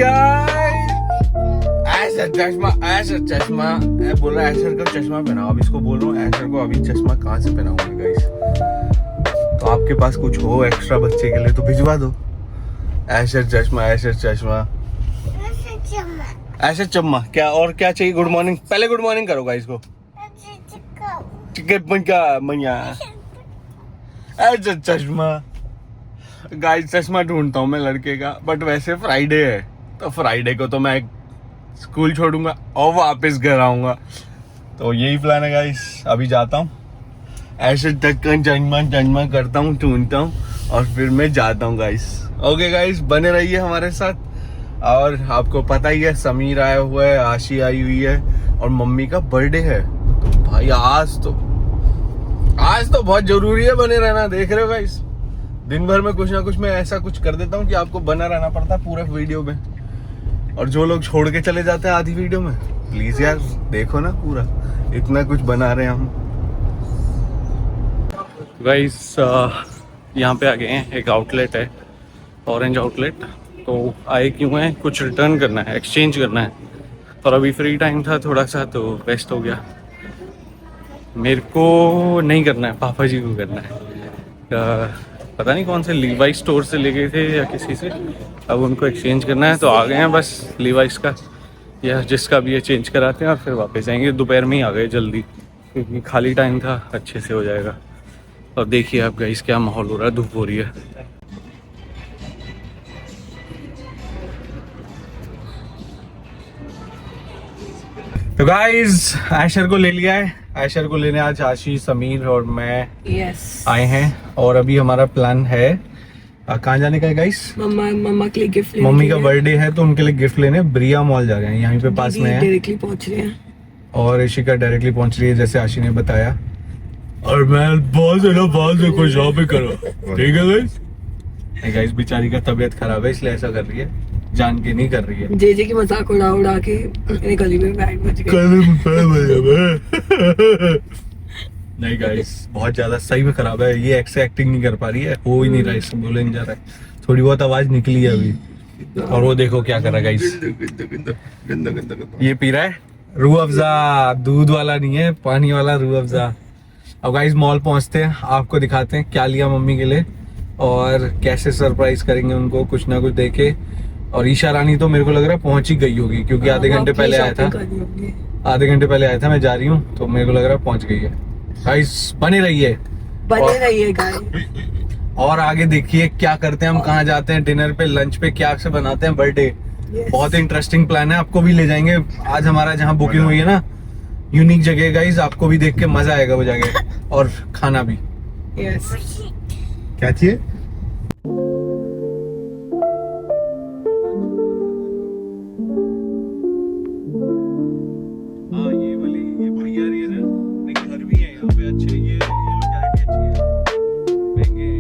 Guys, ऐसा चश्मा बोल रहा है ऐशर का चश्मा पहनाओ। अब इसको बोल रहा हूँ ऐशर को अभी चश्मा कहाँ से पहनाऊंगा गाइस। तो आपके पास कुछ हो एक्स्ट्रा बच्चे के लिए तो भिजवा दो। ऐशर चश्मा, ऐशर चश्मा, ऐशर चश्मा। क्या और क्या चाहिए? गुड मॉर्निंग, पहले गुड मॉर्निंग करो गाइस को। चिकन का मैया ऐशर चश्मा। गाइस चश्मा ढूंढता हूँ मैं लड़के का, बट वैसे फ्राइडे है तो फ्राइडे को तो मैं स्कूल छोड़ूंगा और वापस घर आऊंगा। तो यही प्लान है गाइस। अभी जाता हूँ ऐसे तक चश्मा करता हूँ, ढूंढता हूँ और फिर मैं जाता हूँ गाइस। ओके गाइस, बने रहिए हमारे साथ। और आपको पता ही है समीर आया हुआ है, आशी आई हुई है और मम्मी का बर्थडे है। तो भाई आज तो बहुत जरूरी है बने रहना। देख रहे हो गाइस, दिन भर में कुछ ना कुछ मैं ऐसा कुछ कर देता हूँ कि आपको बना रहना पड़ता है पूरे वीडियो में। और जो लोग छोड़ के चले जाते हैं आधी वीडियो में, प्लीज यार देखो ना, पूरा इतना कुछ बना रहे हैं हम। गाइस यहाँ पे आ गए हैं, एक आउटलेट है ऑरेंज आउटलेट। तो आए क्यों हैं? कुछ रिटर्न करना है, एक्सचेंज करना है। और अभी फ्री टाइम था थोड़ा सा तो वेस्ट हो गया। मेरे को नहीं करना है, पापा जी को करना है। पता नहीं कौन से लीवाइस स्टोर से ले गए थे या किसी से, अब उनको एक्सचेंज करना है। तो आ गए हैं बस लीवाइस का या जिसका भी ये चेंज कराते हैं और फिर वापस आएंगे। दोपहर में ही आ गए जल्दी क्योंकि खाली टाइम था, अच्छे से हो जाएगा। और देखिए आप गाइस क्या माहौल हो रहा है, धूप हो रही है। तो गाइस आयशर को ले लिया है। आयशर को लेने आज आशीष, समीर और मैं आए हैं। और अभी हमारा प्लान है कहाँ जाने का है गाइस? मम्मा के लिए गिफ्ट लेने। मम्मी का बर्थडे है तो उनके लिए गिफ्ट लेने ब्रिया मॉल जा रहे हैं, यहीं पे पास में है। डायरेक्टली पहुंच रहे हैं और ऋषिका डायरेक्टली पहुंच रही है जैसे आशी ने बताया। और मैं बहुत से कोई शॉपिंग करो, ठीक है गाइस? नहीं गाइस, बेचारी का तबीयत खराब है इसलिए ऐसा कर रही है, जान के नहीं कर रही है। जे की मजाक उड़ा के मेरे गली में बैठ बज गए। नहीं गाइस, बहुत ज्यादा सही में खराब है। ये ऐसे एक्टिंग नहीं कर पा रही है, हो ही नहीं रहा है, इससे बोले नहीं जा रहा है। थोड़ी बहुत आवाज निकली है अभी। और वो देखो क्या कर रहा है गाइस, ये पी रहा है रूह अफ़ज़ा। दूध वाला नहीं है, पानी वाला रूह अफ़ज़ा। अब गाइस मॉल पहुंचते हैं, आपको दिखाते हैं क्या लिया मम्मी के लिए और कैसे सरप्राइज करेंगे उनको कुछ ना कुछ देके। और ईशा रानी तो मेरे को लग रहा है पहुंच ही गई होगी क्योंकि आधे घंटे पहले आया था। मैं जा रही हूँ तो मेरे को लग रहा है पहुंच गई है। गाइस बने रहिए गाइस। और आगे देखिए क्या करते हैं हम, कहाँ जाते हैं डिनर पे, लंच पे, क्या से बनाते हैं बर्थडे। बहुत इंटरेस्टिंग प्लान है, आपको भी ले जाएंगे आज। हमारा जहाँ बुकिंग हुई है ना, यूनिक जगह गाइस, आपको भी देख के मजा आएगा वो जगह और खाना भी। क्या चाहिए? हाँ ये वाली, ये बढ़िया रही है ना, घर भी है यहाँ पे अच्छे। ये लोकेलिटी अच्छी है, महंगे हैं।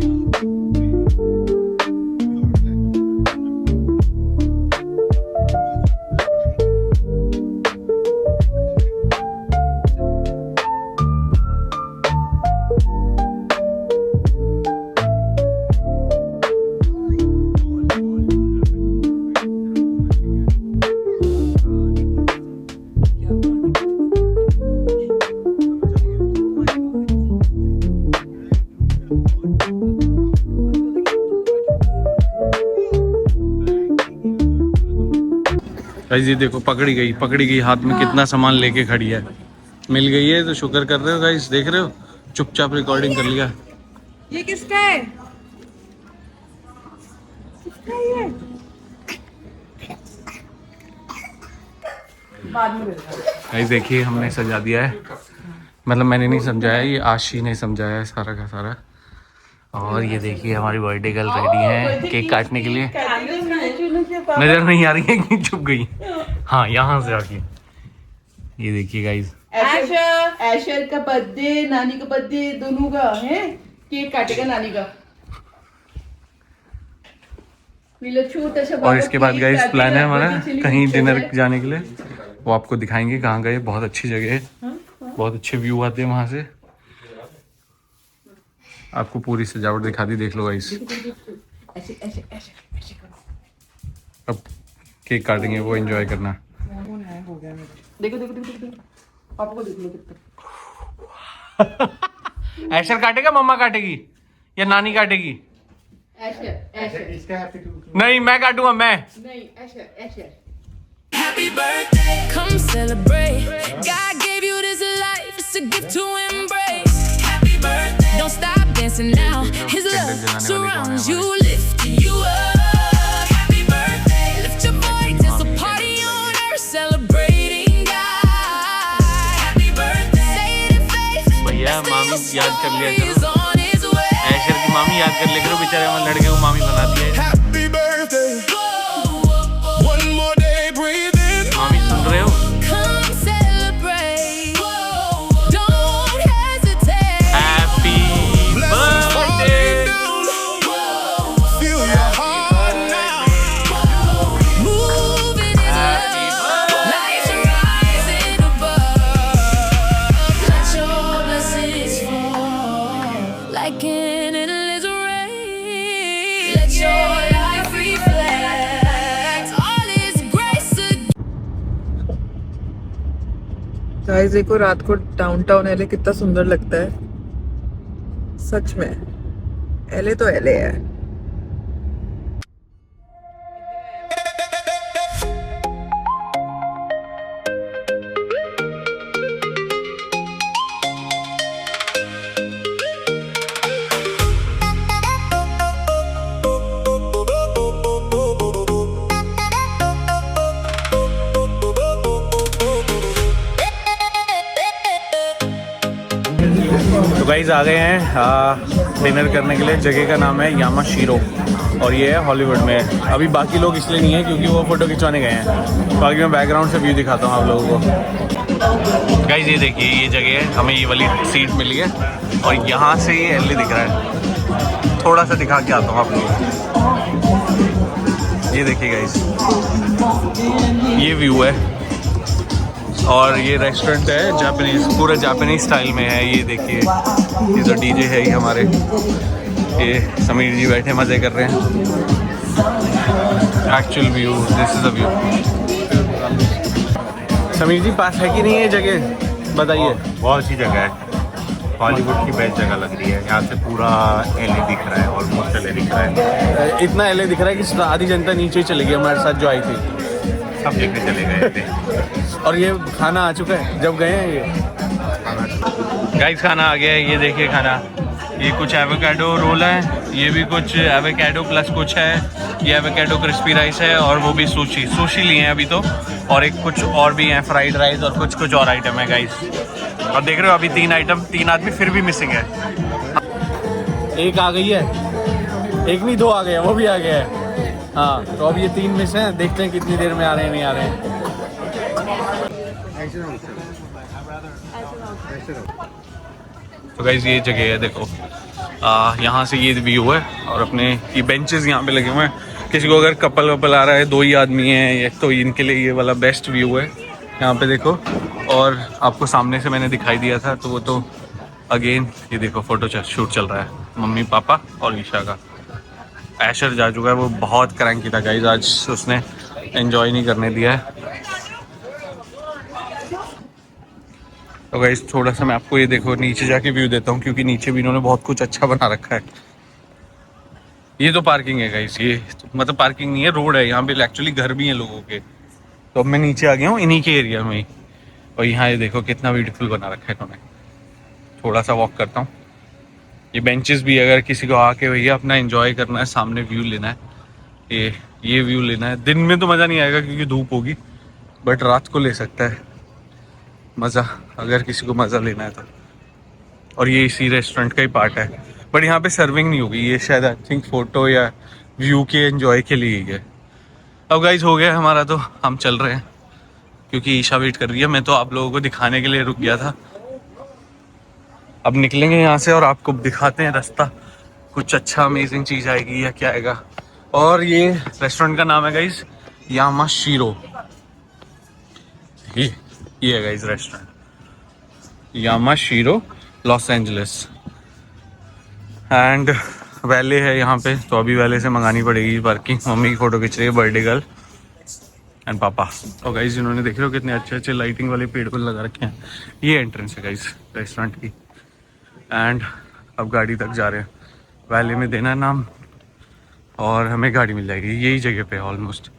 गाइस ये देखो पकड़ी गई, हाथ में कितना सामान लेके खड़ी है। मिल गई है तो शुक्र कर रहे हो गाइस, देख रहे हो, चुपचाप रिकॉर्डिंग कर लिया। ये किसका है? गाइस देखिए हमने सजा दिया है, मतलब मैंने नहीं समझाया, ये आशी ने समझाया है सारा का सारा। और ये देखिए हमारी बर्थडे गर्ल रेडी है केक काटने के लिए। नजर नहीं आ रही है कि छुप गई। हाँ यहाँ से आके ये देखिए गाइस, ऐशर का बर्थडे, नानी का बर्थडे, दोनों का है। केक काटेगा नानी का। और इसके बाद गाइस प्लान है हमारा कहीं डिनर जाने के लिए, वो आपको दिखाएंगे कहाँ गए। बहुत अच्छी जगह है, बहुत अच्छे व्यू आते हैं वहां से। आपको पूरी सजावट दिखा दी, देख लो गाइस। अब केक काटेंगे, वो एंजॉय करना। हो गया मेरा। देखो देखो देखो देखो पापा को देख लो कितना। ऐशर काटेगा, मम्मा काटेगी या नानी काटेगी? ऐशर ऐशर नहीं, मैं काटूंगा मैं। नहीं Asher Asher. Happy birthday, come celebrate. God gave you this life, it's a gift to embrace. Happy birthday, don't stop dancing now. His love surrounds you, lifting you up. Happy birthday, lift your voice, there's a party on earth celebrating God. Happy birthday, say it in faith. भैया मामी याद कर लिया करो, He's on his way. Asher की मामी याद कर लिया करो, बेचारे हमारे लड़के को मामी बनाती है। Happy birthday. One more day breathing. मामी सुन रहे हो? Come celebrate. Don't hesitate. Happy birthday. Feel your heart now. Moving in love, lights rising above. Let your blessings fall like an endless rain. Let your life reflect all His grace. Guys देखो रात को downtown LA कितना सुंदर लगता है, सच में। LA तो LA है। तो गाइज आ गए हैं डिनर करने के लिए। जगह का नाम है यामाशीरो और ये है हॉलीवुड में। अभी बाकी लोग इसलिए नहीं है क्योंकि वो फ़ोटो खिंचवाने गए हैं। बाकी मैं बैकग्राउंड से व्यू दिखाता हूँ आप लोगों को। गाइज ये देखिए, ये जगह है, हमें ये वाली सीट मिली है और यहाँ से ये एलए दिख रहा है। थोड़ा सा दिखा के आता हूँ आप लोगों को। ये देखिए गाइज, ये व्यू है और ये रेस्टोरेंट है जापानीज, पूरा जापानीज स्टाइल में है। ये देखिए, ये तो डीजे है ही हमारे, ये समीर जी बैठे मज़े कर रहे हैं। Actual view, this is the view. Sameer ji पास है कि नहीं है जगह, बताइए। बहुत अच्छी जगह है, हॉलीवुड की बेस्ट जगह लग रही है। यहाँ से पूरा एलए दिख रहा है, ऑलमोस्ट एलए दिख रहा है। इतना एलए दिख रहा है कि आधी जनता नीचे ही चली गई हमारे साथ जो आई थी। सब देखने चले गए थे। और ये खाना आ चुका है जब गए हैं ये। गाइस खाना आ गया है, ये देखिए खाना। ये कुछ एवोकाडो रोल है, ये भी कुछ एवोकाडो प्लस कुछ है, ये एवोकाडो क्रिस्पी राइस है और वो भी सुशी लिए हैं अभी तो। और एक कुछ और भी हैं, फ्राइड राइस और कुछ और आइटम है गाइस। और देख रहे हो अभी 3 आइटम, 3 आदमी फिर भी मिसिंग है। एक आ गई है, एक नहीं 2 आ गए, वो भी आ गया है। हाँ तो अब ये 3 मिस हैं, देखते हैं कितनी देर में आ रहे हैं, नहीं आ रहे हैं। तो गाइस ये जगह है देखो, यहाँ से ये व्यू है और अपने ये बेंचेस यहाँ पे लगे हुए हैं। किसी को अगर कपल वपल आ रहा है, 2 ही आदमी हैं ये, तो इनके लिए ये वाला बेस्ट व्यू है यहाँ पे देखो। और आपको सामने से मैंने दिखाई दिया था, तो वो तो अगेन ये देखो फोटो शूट चल रहा है मम्मी पापा और ईशा का। ऐशर जा चुका है, वो बहुत क्रैंकी था गाइस, आज उसने एंजॉय नहीं करने दिया है। तो गाइस थोड़ा सा मैं आपको ये देखो नीचे जाके व्यू देता हूँ, क्योंकि नीचे भी इन्होंने बहुत कुछ अच्छा बना रखा है। ये तो पार्किंग है गाइस, ये तो, मतलब पार्किंग नहीं है, रोड है। यहाँ पे एक्चुअली घर भी हैं लोगों के। तो अब मैं नीचे आ गया हूँ इन्हीं के एरिया में ही। और यहाँ ये देखो कितना ब्यूटीफुल बना रखा है इन्होंने। थोड़ा सा वॉक करता हूँ। ये बेंचेस भी, अगर किसी को आके भैया अपना एंजॉय करना है, सामने व्यू लेना है, ये व्यू लेना है। दिन में तो मज़ा नहीं आएगा क्योंकि धूप होगी, बट रात को ले सकता है मज़ा, अगर किसी को मज़ा लेना है तो। और ये इसी रेस्टोरेंट का ही पार्ट है, बट यहाँ पे सर्विंग नहीं होगी, ये शायद आई थिंक फ़ोटो या व्यू के एंजॉय के लिए ही है। अब गाइज हो गया हमारा, तो हम चल रहे हैं क्योंकि ईशा वेट कर रही है। मैं तो आप लोगों को दिखाने के लिए रुक गया था। अब निकलेंगे यहाँ से और आपको दिखाते हैं रास्ता, कुछ अच्छा अमेजिंग चीज़ आएगी या क्या आएगा। और ये रेस्टोरेंट का नाम है गाइज यामाशीरो। ये है guys restaurant Yamashiro, Los and valley है यहाँ पे, तो अभी वैले से मंगानी पड़ेगी पार्किंग। मम्मी की फ़ोटो खींच रही है, बर्थडे गर्ल। एंड पापा। और गाइस जिन्होंने देख रहे हो कितने अच्छे अच्छे लाइटिंग वाले पेड़ पर लगा रखे हैं, ये एंट्रेंस है गाइस रेस्टोरेंट की। एंड अब गाड़ी तक जा रहे हैं, वैले में देना है नाम और हमें गाड़ी मिल जाएगी, यही जगह पे ऑलमोस्ट।